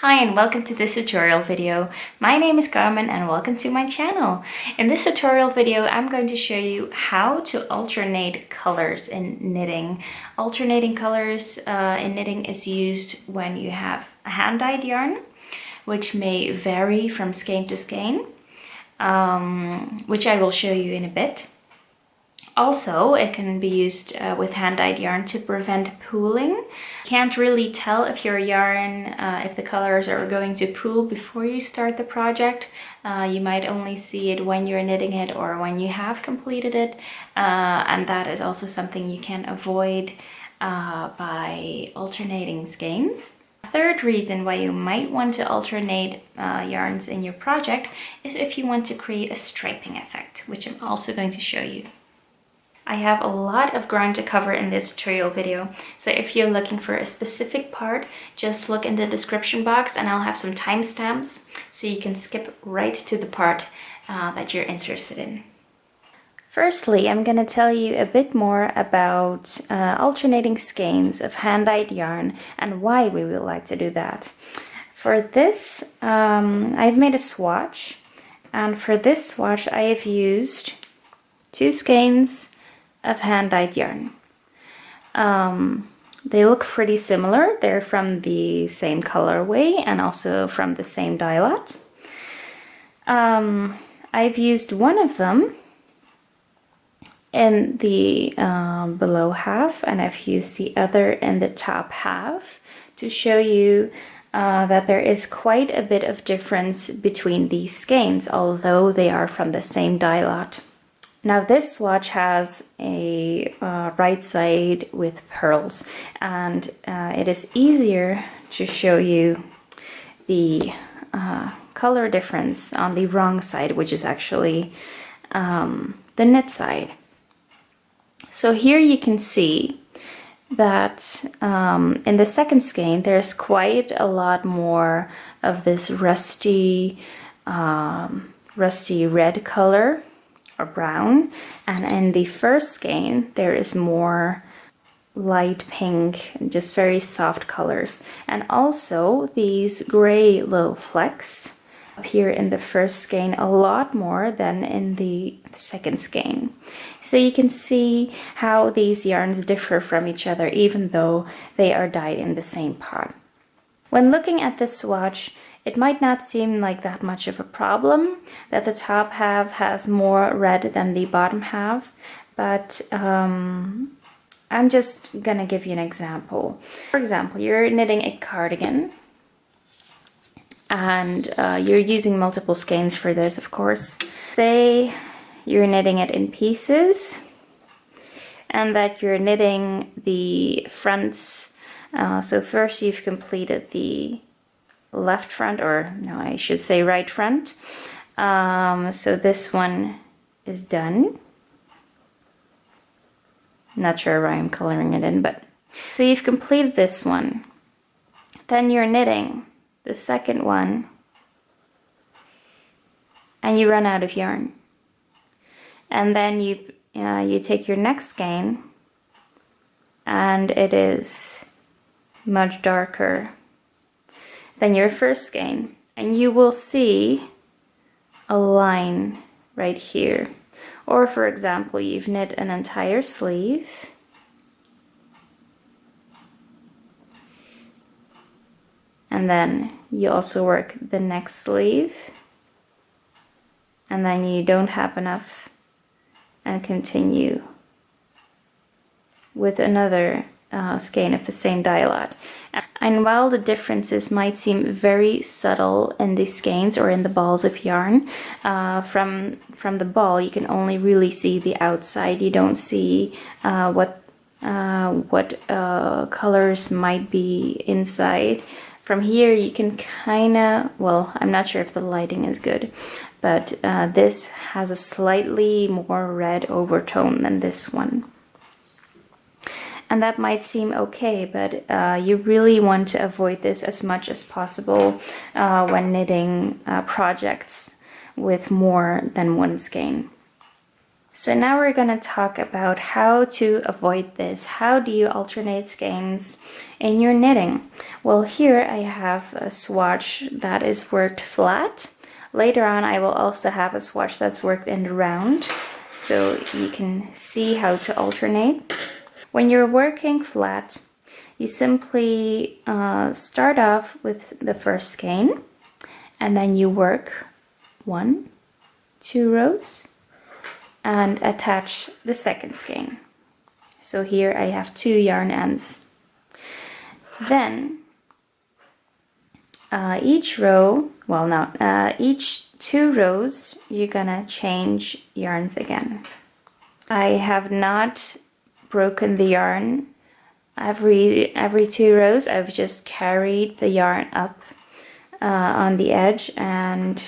Hi and welcome to this tutorial video. My name is Carmen and welcome to my channel. In this tutorial video I'm going to show you how to alternate colors in knitting. Alternating colors in knitting is used when you have a hand-dyed yarn, which may vary from skein to skein, which I will show you in a bit. Also, it can be used with hand-dyed yarn to prevent pooling. Can't really tell if your yarn, if the colors are going to pool before you start the project. You might only see it when you're knitting it or when you have completed it. And that is also something you can avoid by alternating skeins. Third reason why you might want to alternate yarns in your project is if you want to create a striping effect, which I'm also going to show you. I have a lot of ground to cover in this tutorial video, so if you're looking for a specific part, just look in the description box and I'll have some timestamps so you can skip right to the part that you're interested in. Firstly, I'm going to tell you a bit more about alternating skeins of hand-dyed yarn and why we would like to do that. For this, I've made a swatch, and for this swatch I have used 2 skeins of hand-dyed yarn. They look pretty similar. They're from the same colorway and also from the same dye lot. I've used one of them in the below half, and I've used the other in the top half to show you that there is quite a bit of difference between these skeins, although they are from the same dye lot. Now this swatch has a right side with pearls, and it is easier to show you the color difference on the wrong side, which is actually the knit side. So here you can see that in the second skein there's quite a lot more of this rusty red color or brown, and in the first skein there is more light pink, just very soft colors, and also these gray little flecks appear in the first skein a lot more than in the second skein. So you can see how these yarns differ from each other even though they are dyed in the same pot. When looking at this swatch, it might not seem like that much of a problem that the top half has more red than the bottom half, but I'm just gonna give you an example. For example, you're knitting a cardigan and you're using multiple skeins for this, of course. Say you're knitting it in pieces and that you're knitting the fronts. So first you've completed the left front, or no, I should say right front. So this one is done. Not sure why I'm coloring it in, but so you've completed this one. Then you're knitting the second one and you run out of yarn. And then you take your next skein and it is much darker than your first skein, and you will see a line right here. Or for example, you've knit an entire sleeve and then you also work the next sleeve and then you don't have enough and continue with another skein of the same dye lot. And while the differences might seem very subtle in the skeins or in the balls of yarn, from the ball you can only really see the outside. You don't see what colors might be inside. From here you can kinda, well, I'm not sure if the lighting is good, but this has a slightly more red overtone than this one. And that might seem okay, but you really want to avoid this as much as possible when knitting projects with more than one skein. So now we're going to talk about how to avoid this. How do you alternate skeins in your knitting? Well, here I have a swatch that is worked flat. Later on I will also have a swatch that's worked in the round, so you can see how to alternate. When you're working flat, you simply start off with the first skein, and then you work 1, 2 rows and attach the second skein. So here I have 2 yarn ends. Then each 2 rows you're gonna change yarns again. I have not broken the yarn every 2 rows. I've just carried the yarn up on the edge, and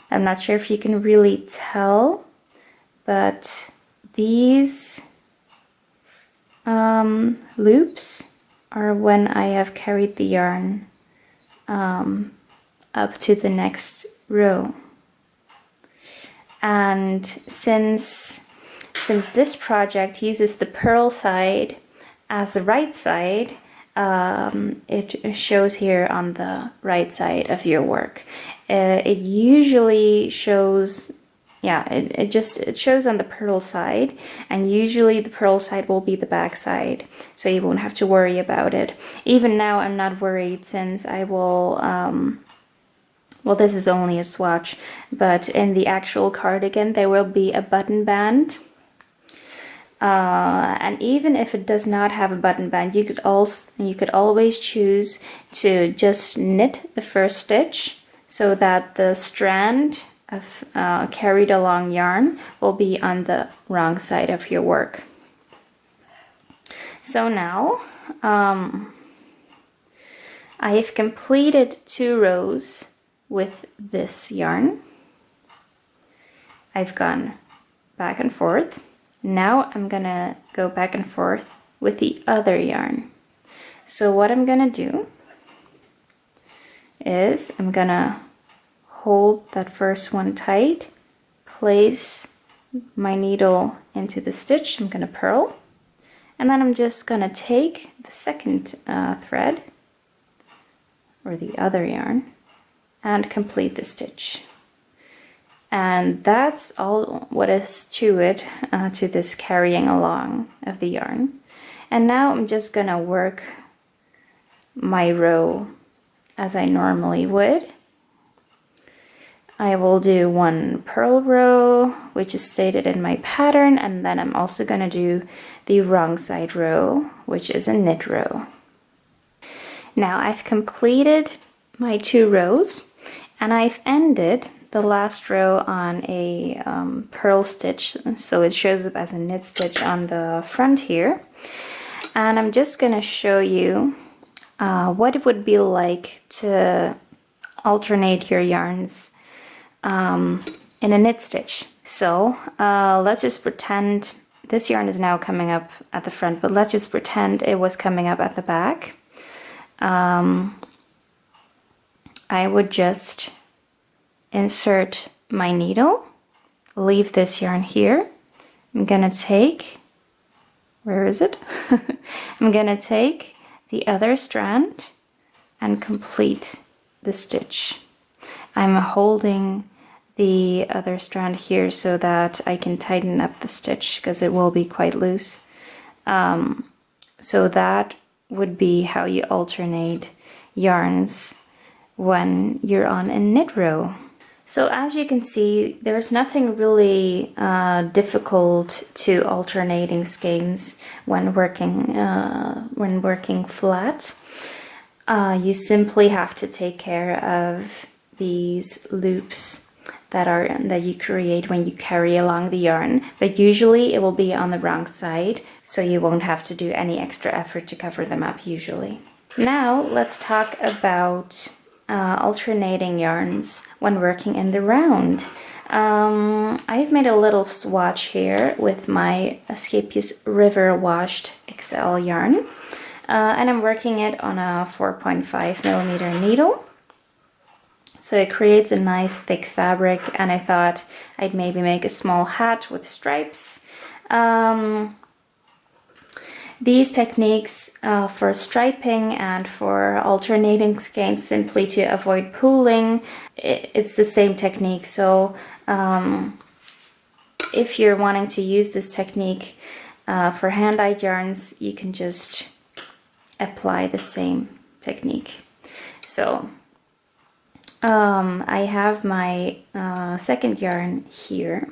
I'm not sure if you can really tell, but these loops are when I have carried the yarn up to the next row. And since this project uses the purl side as the right side, it shows here on the right side of your work. It usually shows, it shows on the purl side, and usually the purl side will be the back side, so you won't have to worry about it. Even now I'm not worried, since I will, well, this is only a swatch, but in the actual cardigan there will be a button band. And even if it does not have a button band, you could always choose to just knit the first stitch, so that the strand of carried along yarn will be on the wrong side of your work. So now I have completed 2 rows with this yarn. I've gone back and forth. Now I'm gonna go back and forth with the other yarn. So what I'm gonna do is I'm gonna hold that first one tight, place my needle into the stitch, I'm gonna purl, and then I'm just gonna take the second thread, or the other yarn, and complete the stitch. And that's all what is to it, to this carrying along of the yarn. And now I'm just gonna work my row as I normally would. I will do 1 purl row, which is stated in my pattern, and then I'm also gonna do the wrong side row, which is a knit row. Now I've completed my 2 rows, and I've ended the last row on a purl stitch, so it shows up as a knit stitch on the front here. And I'm just gonna show you what it would be like to alternate your yarns in a knit stitch. So let's just pretend this yarn is now coming up at the front, but let's just pretend it was coming up at the back. I would just insert my needle, leave this yarn here. I'm gonna take, where is it? I'm gonna take the other strand and complete the stitch. I'm holding the other strand here so that I can tighten up the stitch, because it will be quite loose. So that would be how you alternate yarns when you're on a knit row. So as you can see, there's nothing really difficult to alternating skeins when working flat. You simply have to take care of these loops that you create when you carry along the yarn, but usually it will be on the wrong side, so you won't have to do any extra effort to cover them up usually. Now let's talk about alternating yarns when working in the round. I've made a little swatch here with my Escapeus River Washed XL yarn, and I'm working it on a 4.5mm needle. So it creates a nice thick fabric, and I thought I'd maybe make a small hat with stripes. These techniques for striping and for alternating skeins simply to avoid pooling, it's the same technique. So if you're wanting to use this technique for hand-dyed yarns, you can just apply the same technique. So I have my second yarn here,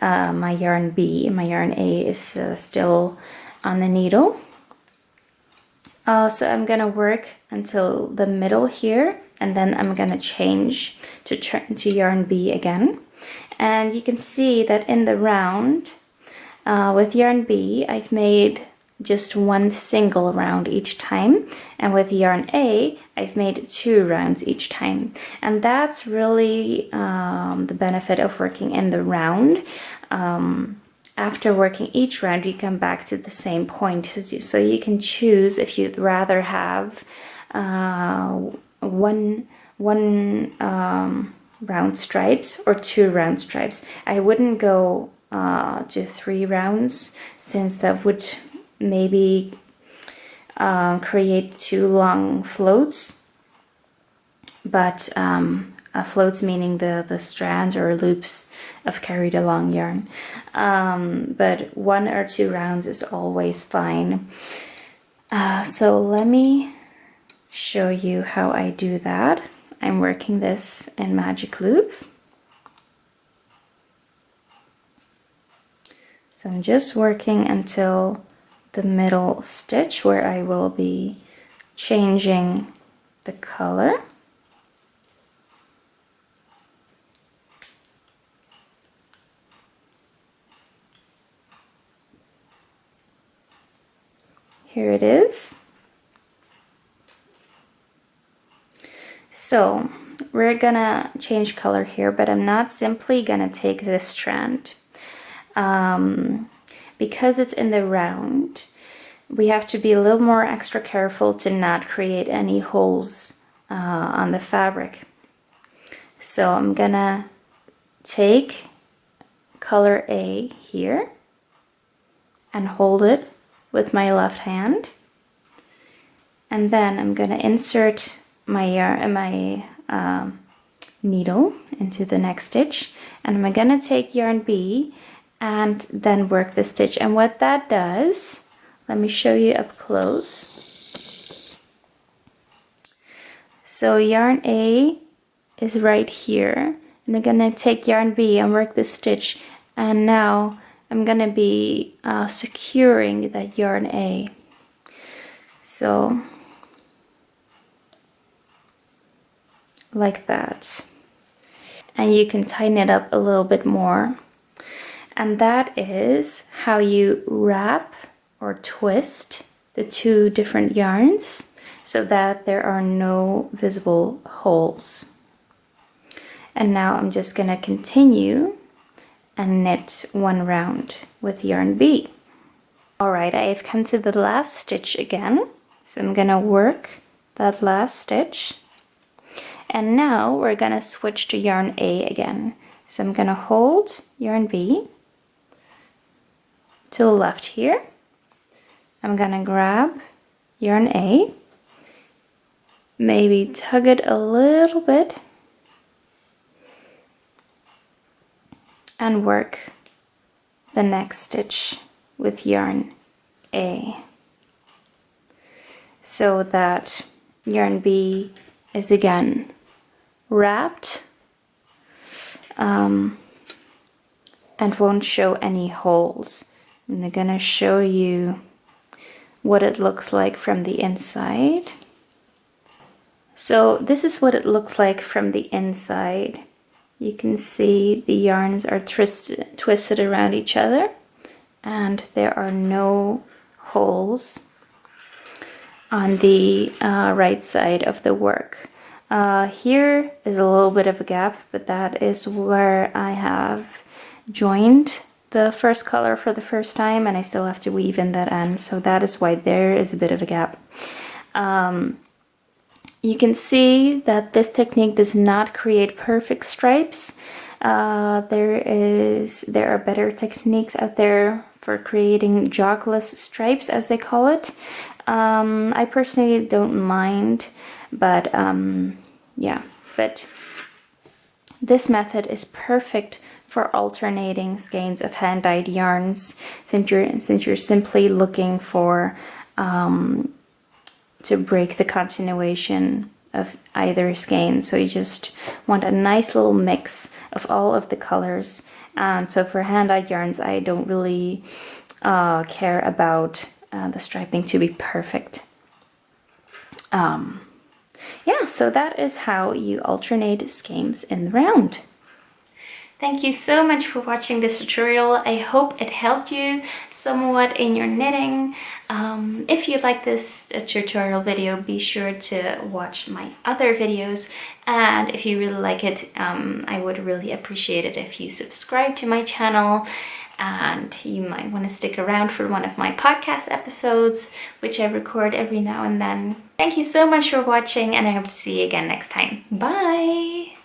my yarn B. My yarn A is still on the needle. So I'm gonna work until the middle here, and then I'm gonna change to yarn B again. And you can see that in the round with yarn B, I've made just one single round each time, and with yarn A, I've made 2 rounds each time. And that's really the benefit of working in the round. After working each round, you come back to the same point, so you can choose if you'd rather have one round stripes or 2 round stripes. I wouldn't go to 3 rounds, since that would maybe create 2 long floats. But floats meaning the strands or loops of carried along yarn. But 1 or 2 rounds is always fine. So let me show you how I do that. I'm working this in magic loop. So I'm just working until the middle stitch, where I will be changing the color. Here it is. So we're gonna change color here, but I'm not simply gonna take this strand. Because it's in the round, we have to be a little more extra careful to not create any holes on the fabric. So I'm gonna take color A here and hold it with my left hand, and then I'm gonna insert my needle into the next stitch, and I'm gonna take yarn B and then work the stitch. And what that does, let me show you up close. So yarn A is right here, and I'm gonna take yarn B and work the stitch, and now I'm gonna be securing that yarn A. So like that, and you can tighten it up a little bit more. And that is how you wrap or twist the 2 different yarns so that there are no visible holes. And now I'm just gonna continue and knit 1 round with yarn B. Alright, I have come to the last stitch again, so I'm gonna work that last stitch, and now we're gonna switch to yarn A again. So I'm gonna hold yarn B to the left here. I'm gonna grab yarn A, maybe tug it a little bit, and work the next stitch with yarn A, so that yarn B is again wrapped and won't show any holes. I'm gonna show you what it looks like from the inside. So this is what it looks like from the inside. You can see the yarns are twisted around each other, and there are no holes on the right side of the work. Here is a little bit of a gap, but that is where I have joined the first color for the first time, and I still have to weave in that end, so that is why there is a bit of a gap. You can see that this technique does not create perfect stripes. There are better techniques out there for creating jogless stripes, as they call it. I personally don't mind, but yeah, but this method is perfect for alternating skeins of hand-dyed yarns, since you're simply looking for to break the continuation of either skein. So you just want a nice little mix of all of the colors. And so for hand-dyed yarns, I don't really care about the striping to be perfect. Yeah, so that is how you alternate skeins in the round. Thank you so much for watching this tutorial. I hope it helped you somewhat in your knitting. If you like this tutorial video, be sure to watch my other videos. And if you really like it, I would really appreciate it if you subscribe to my channel. And you might want to stick around for one of my podcast episodes, which I record every now and then. Thank you so much for watching, and I hope to see you again next time. Bye!